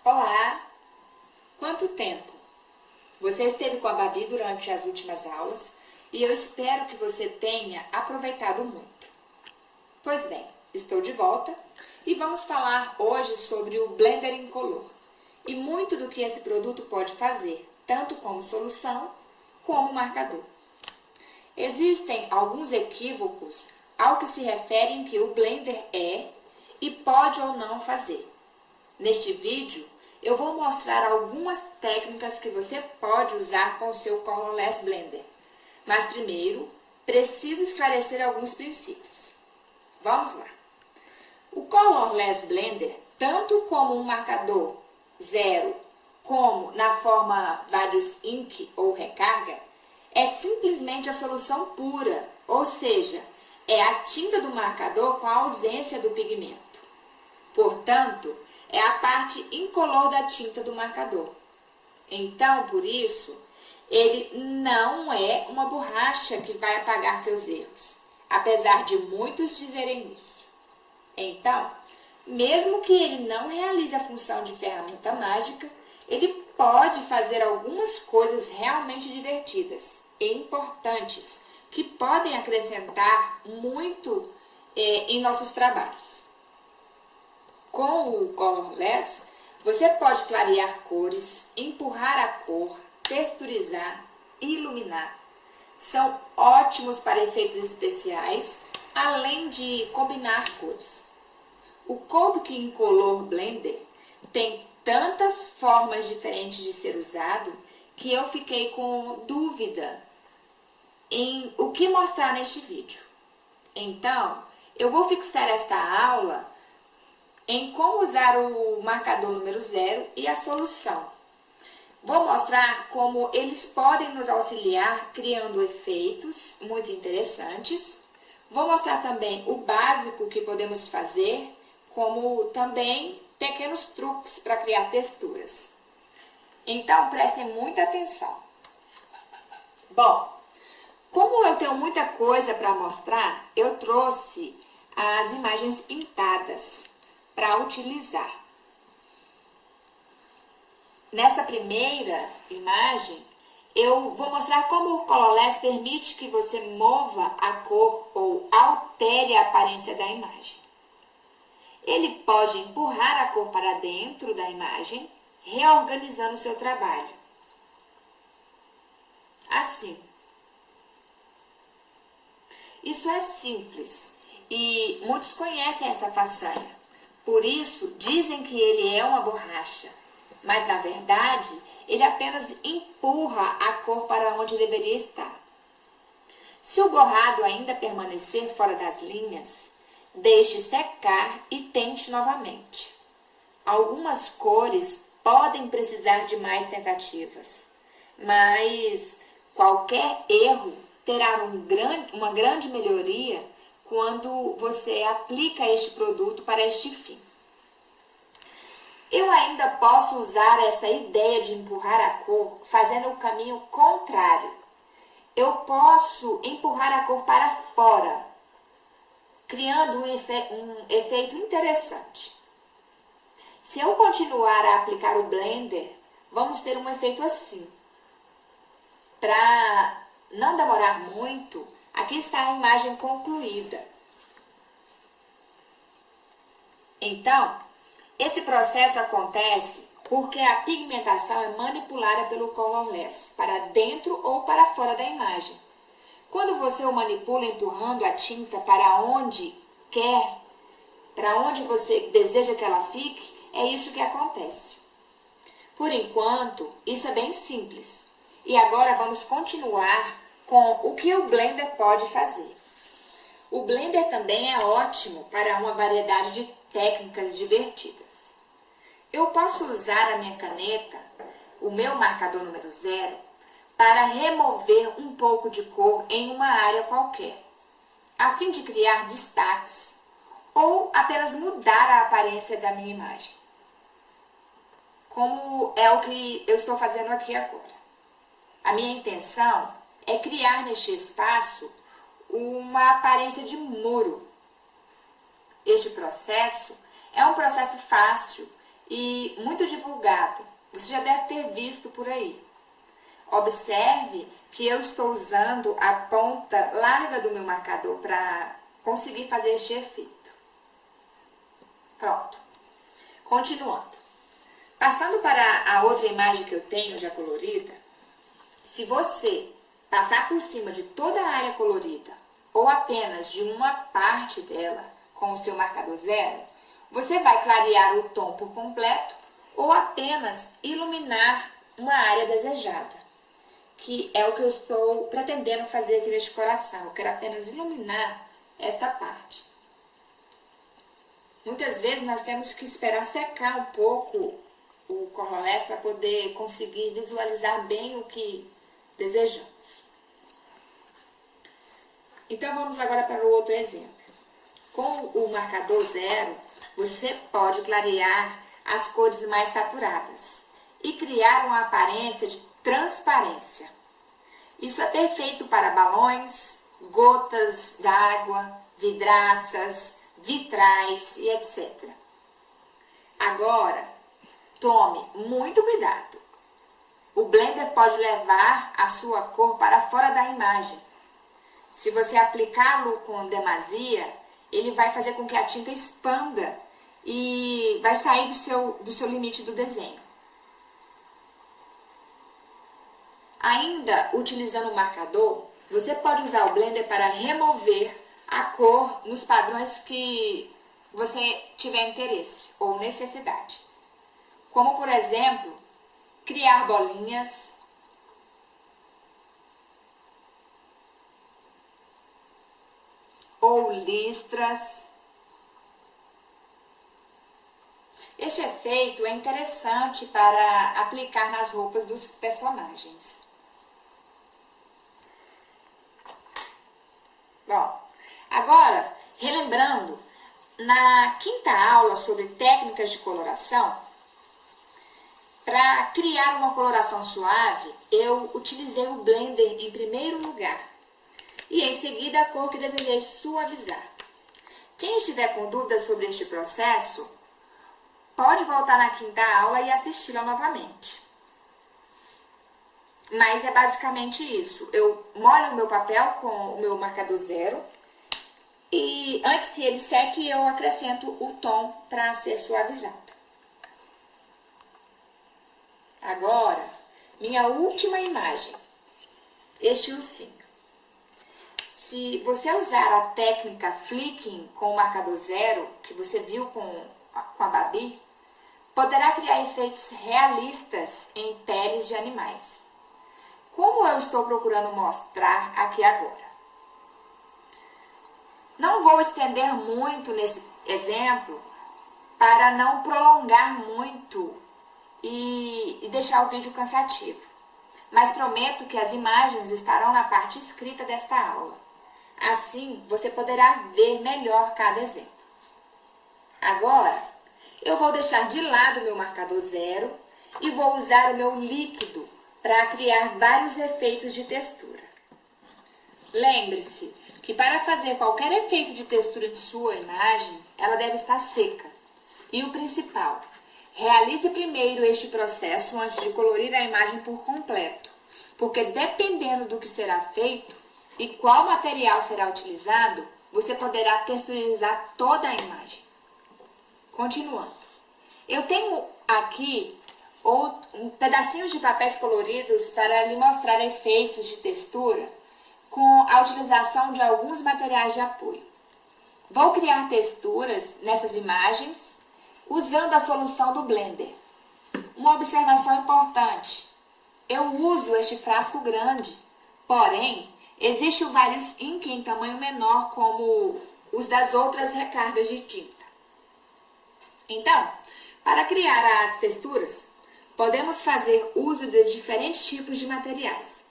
Olá! Quanto tempo? Você esteve com a Babi durante as últimas aulas e eu espero que você tenha aproveitado muito. Pois bem, estou de volta e vamos falar hoje sobre o Blender Incolor e muito do que esse produto pode fazer, tanto como solução como marcador. Existem alguns equívocos ao que se refere em que o Blender é e pode ou não fazer. Neste vídeo, eu vou mostrar algumas técnicas que você pode usar com o seu Colorless Blender. Mas primeiro, preciso esclarecer alguns princípios. Vamos lá. O Colorless Blender, tanto como um marcador zero, como na forma vários ink ou recarga, é simplesmente a solução pura, ou seja, é a tinta do marcador com a ausência do pigmento. Portanto, é a parte incolor da tinta do marcador. Então, por isso, ele não é uma borracha que vai apagar seus erros, apesar de muitos dizerem isso. Então, mesmo que ele não realize a função de ferramenta mágica, ele pode fazer algumas coisas realmente divertidas e importantes que podem acrescentar muito em nossos trabalhos. Com o Colorless, você pode clarear cores, empurrar a cor, texturizar e iluminar. São ótimos para efeitos especiais, além de combinar cores. O Copic Incolor Blender tem tantas formas diferentes de ser usado que eu fiquei com dúvida em o que mostrar neste vídeo. Então, eu vou fixar esta aula em como usar o marcador número 0 e a solução. Vou mostrar como eles podem nos auxiliar criando efeitos muito interessantes. Vou mostrar também o básico que podemos fazer, como também pequenos truques para criar texturas. Então, prestem muita atenção. Bom, como eu tenho muita coisa para mostrar, eu trouxe as imagens pintadas para utilizar. Nessa primeira imagem, eu vou mostrar como o Colorless permite que você mova a cor ou altere a aparência da imagem. Ele pode empurrar a cor para dentro da imagem, reorganizando o seu trabalho. Assim. Isso é simples e muitos conhecem essa façanha. Por isso, dizem que ele é uma borracha, mas na verdade, ele apenas empurra a cor para onde deveria estar. Se o borrado ainda permanecer fora das linhas, deixe secar e tente novamente. Algumas cores podem precisar de mais tentativas, mas qualquer erro terá uma grande melhoria quando você aplica este produto para este fim. Eu ainda posso usar essa ideia de empurrar a cor fazendo o caminho contrário. Eu posso empurrar a cor para fora, criando um efeito interessante. Se eu continuar a aplicar o Blender, vamos ter um efeito assim. Para não demorar muito, aqui está a imagem concluída. Então, esse processo acontece porque a pigmentação é manipulada pelo Colorless para dentro ou para fora da imagem. Quando você o manipula empurrando a tinta para onde quer, para onde você deseja que ela fique, é isso que acontece. Por enquanto, isso é bem simples. E agora vamos continuar com o que o Blender pode fazer. O Blender também é ótimo para uma variedade de técnicas divertidas. Eu posso usar a minha caneta, o meu marcador número 0, para remover um pouco de cor em uma área qualquer, a fim de criar destaques ou apenas mudar a aparência da minha imagem, como é o que eu estou fazendo aqui agora. A minha intenção é criar neste espaço uma aparência de muro. Este processo é um processo fácil e muito divulgado. Você já deve ter visto por aí. Observe que eu estou usando a ponta larga do meu marcador para conseguir fazer este efeito. Pronto. Continuando. Passando para a outra imagem que eu tenho já colorida, se você passar por cima de toda a área colorida ou apenas de uma parte dela com o seu marcador zero, você vai clarear o tom por completo ou apenas iluminar uma área desejada, que é o que eu estou pretendendo fazer aqui neste coração. Eu quero apenas iluminar esta parte. Muitas vezes nós temos que esperar secar um pouco o Corlolés para poder conseguir visualizar bem o que desejamos. Então vamos agora para o outro exemplo. Com o marcador zero, você pode clarear as cores mais saturadas e criar uma aparência de transparência. Isso é perfeito para balões, gotas d'água, vidraças, vitrais e etc. Agora, tome muito cuidado. O blender pode levar a sua cor para fora da imagem. Se você aplicá-lo com demasia, ele vai fazer com que a tinta expanda e vai sair do seu limite do desenho. Ainda utilizando o marcador, você pode usar o blender para remover a cor nos padrões que você tiver interesse ou necessidade. Como, por exemplo, criar bolinhas, ou listras. Este efeito é interessante para aplicar nas roupas dos personagens. Bom, agora, relembrando, na quinta aula sobre técnicas de coloração, para criar uma coloração suave, eu utilizei o blender em primeiro lugar e em seguida a cor que desejei suavizar. Quem estiver com dúvidas sobre este processo, pode voltar na quinta aula e assisti-la novamente. Mas é basicamente isso. Eu molho o meu papel com o meu marcador zero e antes que ele seque, eu acrescento o tom para ser suavizado. Agora, minha última imagem, este ursinho. Se você usar a técnica flicking com o marcador zero, que você viu com a Babi, poderá criar efeitos realistas em peles de animais, como eu estou procurando mostrar aqui agora. Não vou estender muito nesse exemplo para não prolongar muito e deixar o vídeo cansativo, mas prometo que as imagens estarão na parte escrita desta aula. Assim, você poderá ver melhor cada exemplo. Agora, eu vou deixar de lado o meu marcador zero e vou usar o meu líquido para criar vários efeitos de textura. Lembre-se que para fazer qualquer efeito de textura em sua imagem, ela deve estar seca. E o principal, realize primeiro este processo antes de colorir a imagem por completo, porque dependendo do que será feito e qual material será utilizado, você poderá texturizar toda a imagem. Continuando. Eu tenho aqui pedacinhos de papéis coloridos para lhe mostrar efeitos de textura com a utilização de alguns materiais de apoio. Vou criar texturas nessas imagens usando a solução do blender. Uma observação importante. Eu uso este frasco grande, porém, existe o Various Ink em tamanho menor como os das outras recargas de tinta. Então, para criar as texturas, podemos fazer uso de diferentes tipos de materiais.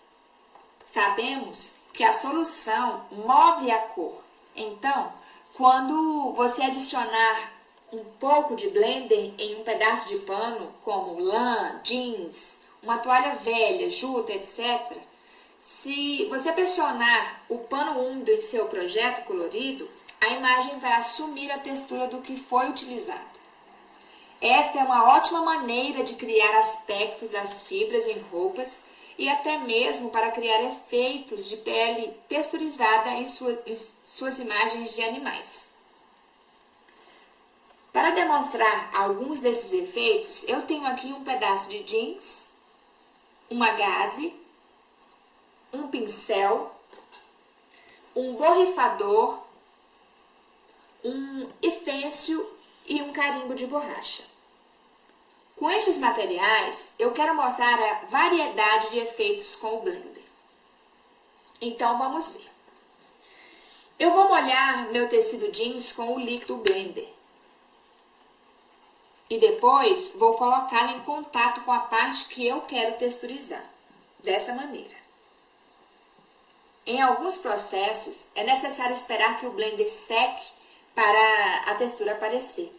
Sabemos que a solução move a cor. Então, quando você adicionar um pouco de blender em um pedaço de pano, como lã, jeans, uma toalha velha, juta, etc., se você pressionar o pano úmido em seu projeto colorido, a imagem vai assumir a textura do que foi utilizado. Esta é uma ótima maneira de criar aspectos das fibras em roupas e até mesmo para criar efeitos de pele texturizada em suas imagens de animais. Para demonstrar alguns desses efeitos, eu tenho aqui um pedaço de jeans, uma gaze, um pincel, um borrifador, um estêncil e um carimbo de borracha. Com estes materiais, eu quero mostrar a variedade de efeitos com o blender. Então, vamos ver. Eu vou molhar meu tecido jeans com o líquido blender. E depois, vou colocá-lo em contato com a parte que eu quero texturizar. Dessa maneira. Em alguns processos, é necessário esperar que o blender seque para a textura aparecer.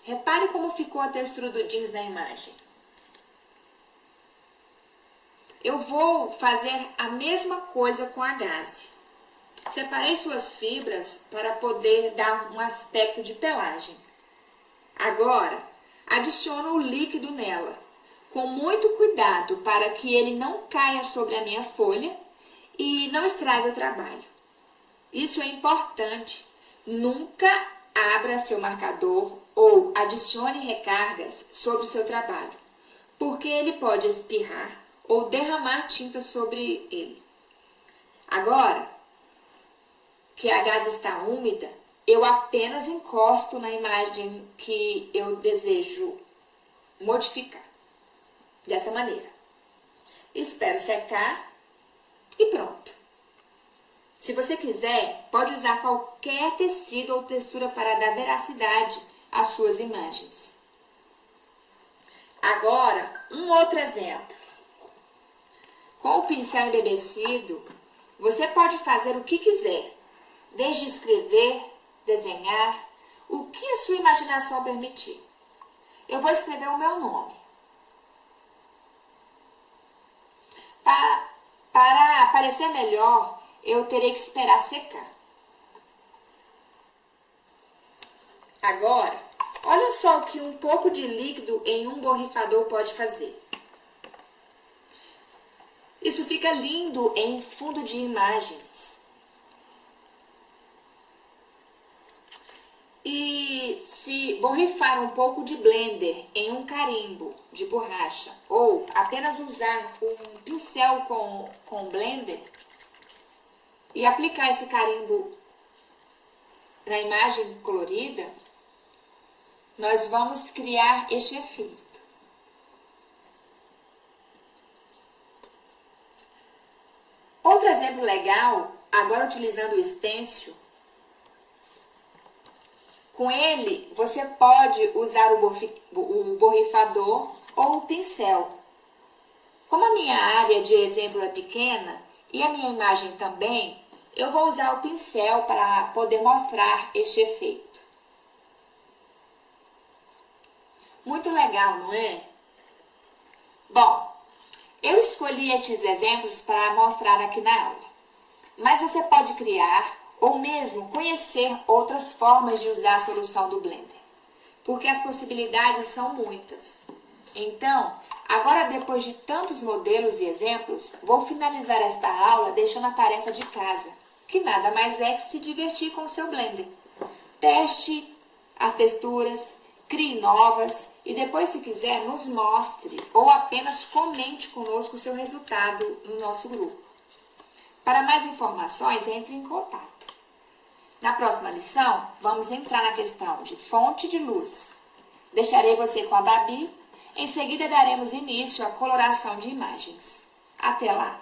Repare como ficou a textura do jeans na imagem. Eu vou fazer a mesma coisa com a gaze. Separei suas fibras para poder dar um aspecto de pelagem. Agora, adiciono o líquido nela, com muito cuidado para que ele não caia sobre a minha folha e não estrague o trabalho. Isso é importante. Nunca abra seu marcador ou adicione recargas sobre o seu trabalho, porque ele pode espirrar ou derramar tinta sobre ele. Agora que a gaze está úmida, eu apenas encosto na imagem que eu desejo modificar. Dessa maneira. Espero secar e pronto. Se você quiser, pode usar qualquer tecido ou textura para dar veracidade às suas imagens. Agora, um outro exemplo. Com o pincel embebecido, você pode fazer o que quiser, desde escrever, desenhar, o que a sua imaginação permitir. Eu vou escrever o meu nome. Para aparecer melhor, eu terei que esperar secar. Agora, olha só o que um pouco de líquido em um borrifador pode fazer. Isso fica lindo em fundo de imagens. E se borrifar um pouco de blender em um carimbo de borracha ou apenas usar um pincel com blender e aplicar esse carimbo na imagem colorida, nós vamos criar este efeito. Outro exemplo legal, agora utilizando o stencil, com ele você pode usar o borrifador ou o pincel. Como a minha área de exemplo é pequena e a minha imagem também, eu vou usar o pincel para poder mostrar este efeito. Muito legal, não é? Bom, eu escolhi estes exemplos para mostrar aqui na aula, mas você pode criar ou mesmo conhecer outras formas de usar a solução do Blender, porque as possibilidades são muitas. Então, agora depois de tantos modelos e exemplos, vou finalizar esta aula deixando a tarefa de casa, que nada mais é que se divertir com o seu Blender. Teste as texturas, crie novas e depois, se quiser, nos mostre ou apenas comente conosco o seu resultado no nosso grupo. Para mais informações, entre em contato. Na próxima lição, vamos entrar na questão de fonte de luz. Deixarei você com a Babi, em seguida daremos início à coloração de imagens. Até lá!